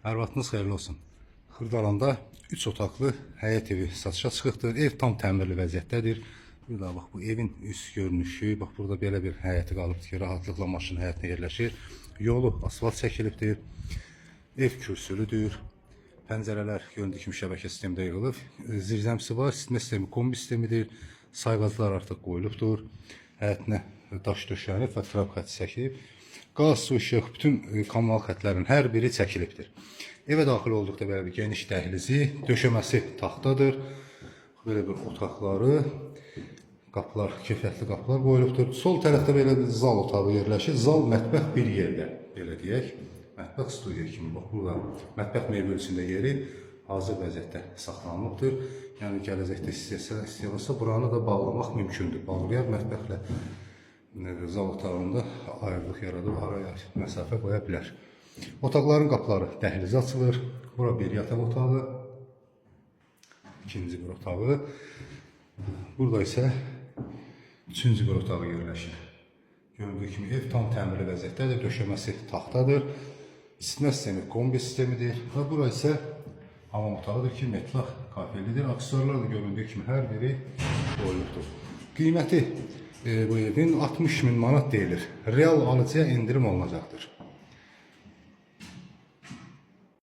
Hər vaxtınız xeyirli olsun. Xırdalanda 3 otaqlı həyət evi satışa çıxıbdır. Ev tam təmirli vəziyyətdədir. Bir daha bax bu evin üst görünüşü, bax burada belə bir həyəti qalıbdır ki, rahatlıqla maşın həyətinə yerləşir. Yolu asfalt çəkilibdir. Ev kürsülüdür. Pəncərələr göründüyü kimi şəbəkə sistemində yığılıb. Zirzəmisi var, isitmə sistemi kombi sistemidir. Sayğaclar artıq qoyulubdur. Həyətinə daş döşənib və trap xətti çəkilib. Qaz, su, işıq, bütün kommunal xətlərin hər biri çəkilibdir. Evə daxil olduqda belə bir geniş dəhlizi, döşəməsi taxtadır. Belə bir otaqları, qapılar, keyfiyyətli qapılar qoyulubdur. Sol tərəfdə belə bir zal otağı yerləşir. Zal, mətbəx bir yerdə, belə deyək. Mətbəx studiya kimi, bax burada mətbəx mebelçində yeri hazır vəziyyətdə saxlanılıbdır. Yəni gələcəkdə istəyirsə buranı da bağlamaq mümkündür. Bağlayar mətbəxlə zal otağında ayrılıq yaradıb araya məsafə qoya bilər. Otaqların qapıları dəhlizə açılır. Bura bir yataq otağı, ikinci bir otağı. Burada isə üçüncü bir otağı yerləşir. Gördüyü kimi ev tam təmirli vəziyyətdədir. Döşəməsi taxtadır. İsitmə sistemi kombi sistemidir. Və bura isə hamam otağıdır ki, metlaq kafelidir. Aksesuarlar da göründüyü kimi hər biri qoyulubdur. Qiyməti bu evin 60.000 manat deyilir. Real alıcıya indirim olunacaqdır.